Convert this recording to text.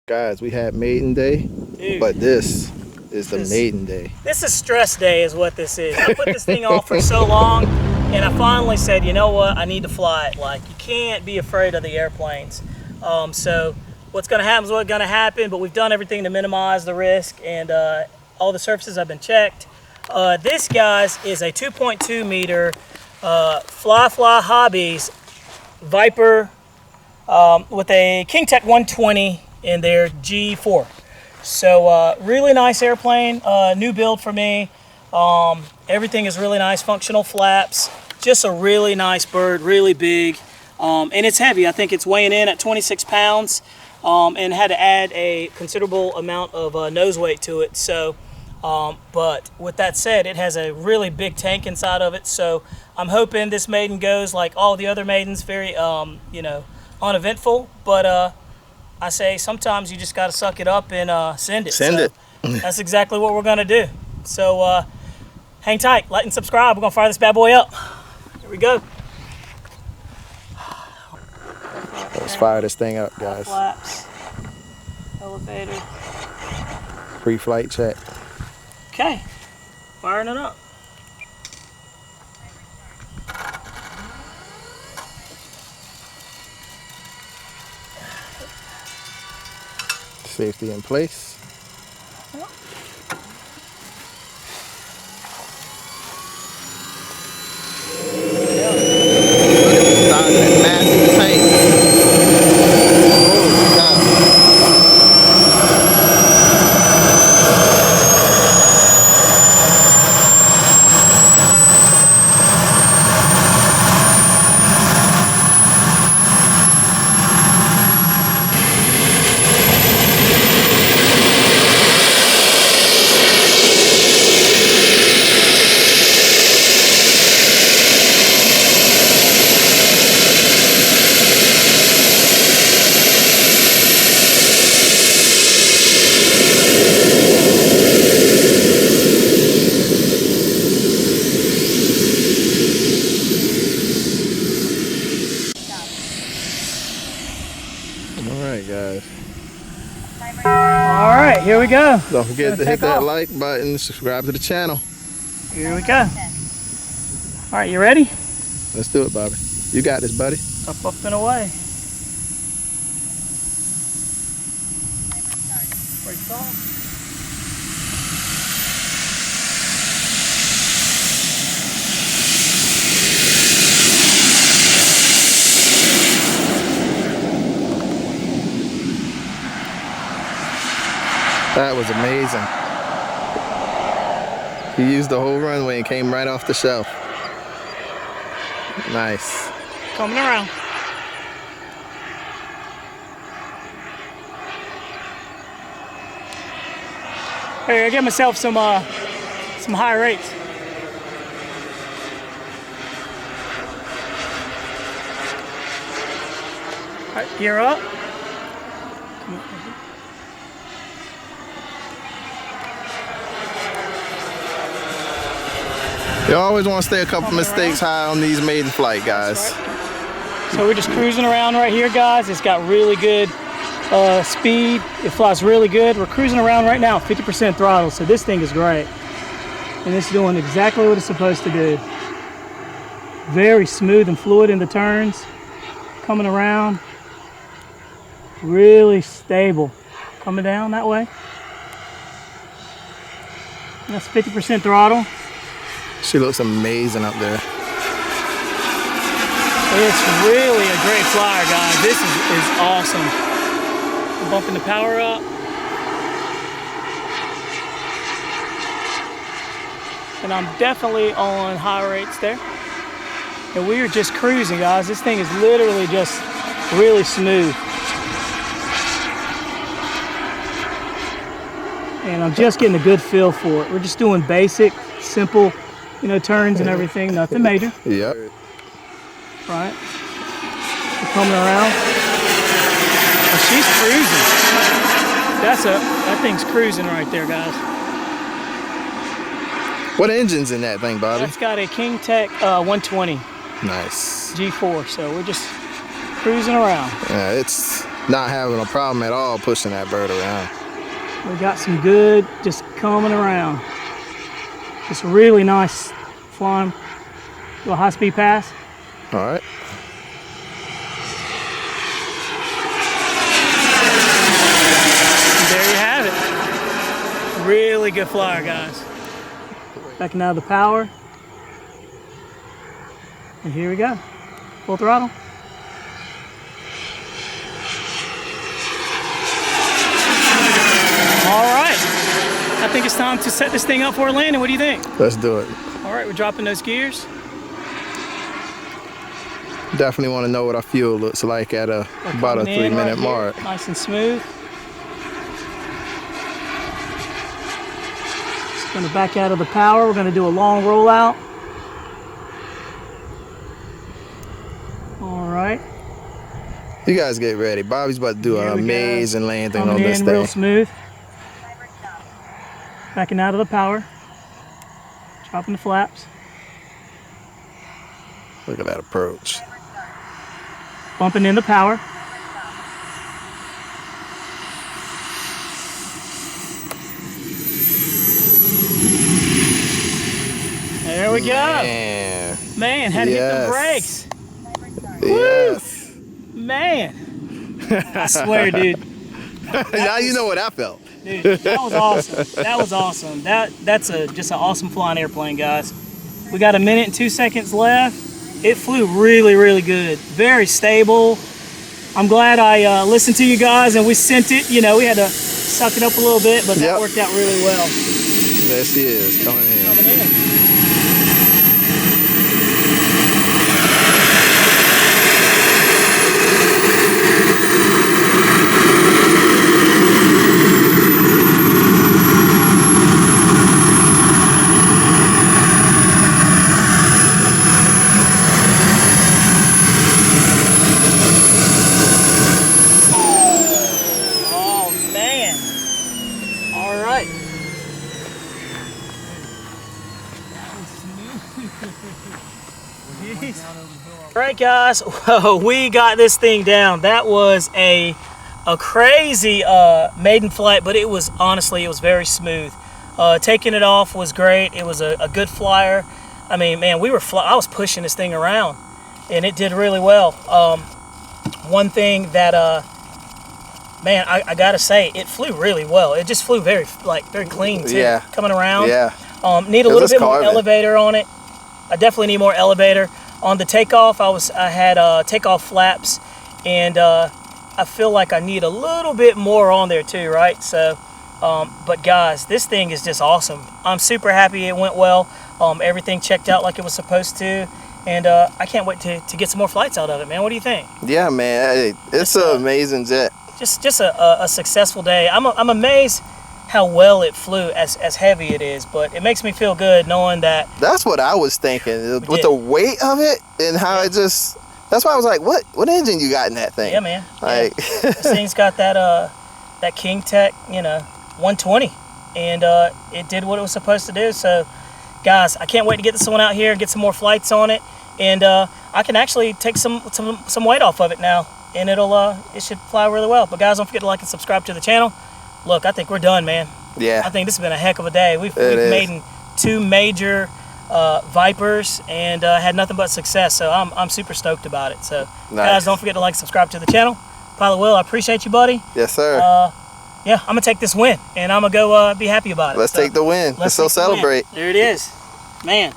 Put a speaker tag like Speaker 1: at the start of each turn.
Speaker 1: Guys, we had Maiden Day, but this is the Maiden Day.
Speaker 2: This is stress day is what this is. I put this thing off for so long, and I finally said, you know what, I need to fly it. Like, you can't be afraid of the airplanes. So what's gonna happen is what's gonna happen, but we've done everything to minimize the risk, and all the surfaces have been checked. This, guys, is a 2.2 meter FlyFly Hobbies Viper with a KingTech 120 in their G4. So really nice airplane, new build for me. Everything is really nice, functional flaps, just a really nice bird, really big, and it's heavy. I think it's weighing in at 26 pounds, and had to add a considerable amount of nose weight to it. So, but with that said, it has a really big tank inside of it. So I'm hoping this Maiden goes like all the other Maidens, very you know, uneventful. But I say sometimes you just got to suck it up and send it.
Speaker 1: Send it.
Speaker 2: That's exactly what we're going to do. So hang tight, like and subscribe. We're going to fire this bad boy up. Here we go.
Speaker 1: Let's fire this thing up, guys.
Speaker 2: Flaps, elevator.
Speaker 1: Pre-flight check.
Speaker 2: Okay, firing it up.
Speaker 1: Safety in place.
Speaker 2: Alright, here we go.
Speaker 1: Don't forget to hit that like button, subscribe to the channel.
Speaker 2: Here we go. Alright, you ready?
Speaker 1: Let's do it, Bobby. You got this, buddy.
Speaker 2: Up and away. Brakes off.
Speaker 1: That was amazing. He used the whole runway and came right off the shelf. Nice.
Speaker 2: Coming around. Hey, I get myself some high rates. All right, gear up.
Speaker 1: You always want to stay a couple mistakes high on these maiden flight, guys.
Speaker 2: Right. So we're just cruising around right here, guys. It's got really good speed. It flies really good. We're cruising around right now, 50% throttle, so this thing is great. And it's doing exactly what it's supposed to do. Very smooth and fluid in the turns. Coming around. Really stable. Coming down that way. That's 50% throttle.
Speaker 1: She looks amazing up there.
Speaker 2: It's really a great flyer, guys. This is awesome. I'm bumping the power up. And I'm definitely on high rates there. And we are just cruising, guys. This thing is literally just really smooth. And I'm just getting a good feel for it. We're just doing basic, simple, you know, turns and everything, nothing major.
Speaker 1: Yep.
Speaker 2: Right. We're coming around. Oh, she's cruising. That thing's cruising right there, guys.
Speaker 1: What engine's in that thing, Bobby?
Speaker 2: It's got a KingTech 120
Speaker 1: Nice.
Speaker 2: G4, so we're just cruising around.
Speaker 1: Yeah, it's not having a problem at all pushing that bird around.
Speaker 2: We got some good just coming around. It's really nice flying. Little high-speed pass.
Speaker 1: All right.
Speaker 2: There you have it. Really good flyer, guys. Backing out of the power. And here we go. Full throttle. All right. I think it's time to set this thing up for a landing. What do you think?
Speaker 1: Let's do it.
Speaker 2: All right, we're dropping those gears.
Speaker 1: Definitely want to know what our fuel looks like at about a 3-minute mark.
Speaker 2: Nice and smooth. Just going to back out of the power. We're going to do a long rollout. All right.
Speaker 1: You guys get ready. Bobby's about to do an amazing landing on this thing.
Speaker 2: Real smooth. Backing out of the power. Dropping the flaps.
Speaker 1: Look at that approach.
Speaker 2: Bumping in the power. There we go. Man, had to hit the brakes.
Speaker 1: Yes.
Speaker 2: Woo. Man. I swear, dude.
Speaker 1: Now you know what I felt.
Speaker 2: Dude, that was awesome. That was awesome. That's just an awesome flying airplane, guys. We got 1 minute and 2 seconds left. It flew really, really good. Very stable. I'm glad I listened to you guys and we sent it. You know, we had to suck it up a little bit, but that worked out really well.
Speaker 1: There she is, coming in.
Speaker 2: Coming in. All right, guys, we got this thing down. That was a crazy maiden flight, but it was honestly, it was very smooth. Taking it off was great. It was a good flyer. I mean, man, I was pushing this thing around, and it did really well. One thing that, man, I gotta say, it flew really well. It just flew very clean too.
Speaker 1: Yeah.
Speaker 2: Coming around.
Speaker 1: Yeah.
Speaker 2: Need a little bit more elevator on it. I definitely need more elevator. On the takeoff, I had takeoff flaps, and I feel like I need a little bit more on there too, right? So, but guys, this thing is just awesome. I'm super happy it went well. Everything checked out like it was supposed to, and I can't wait to get some more flights out of it, man. What do you think?
Speaker 1: Yeah, man, hey, it's an amazing jet.
Speaker 2: Just a successful day. I'm amazed how well it flew, as heavy it is, but it makes me feel good knowing that. That's
Speaker 1: what I was thinking with the weight of it and how it just. That's why I was like, what engine you got in that thing?
Speaker 2: Yeah, man.
Speaker 1: Like
Speaker 2: this thing's got that KingTech, 120, and it did what it was supposed to do. So, guys, I can't wait to get this one out here and get some more flights on it, and I can actually take some weight off of it now, and it should fly really well. But guys, don't forget to like and subscribe to the channel. Look, I think we're done, man.
Speaker 1: Yeah.
Speaker 2: I think this has been a heck of a day. We've made 2 major Vipers and had nothing but success. So I'm super stoked about it. So guys, don't forget to like and subscribe to the channel. Pilot Will, I appreciate you, buddy.
Speaker 1: Yes, sir.
Speaker 2: Yeah, I'm gonna take this win and I'm gonna go be happy about it.
Speaker 1: Let's take the win. Let's celebrate.
Speaker 2: There it is, man.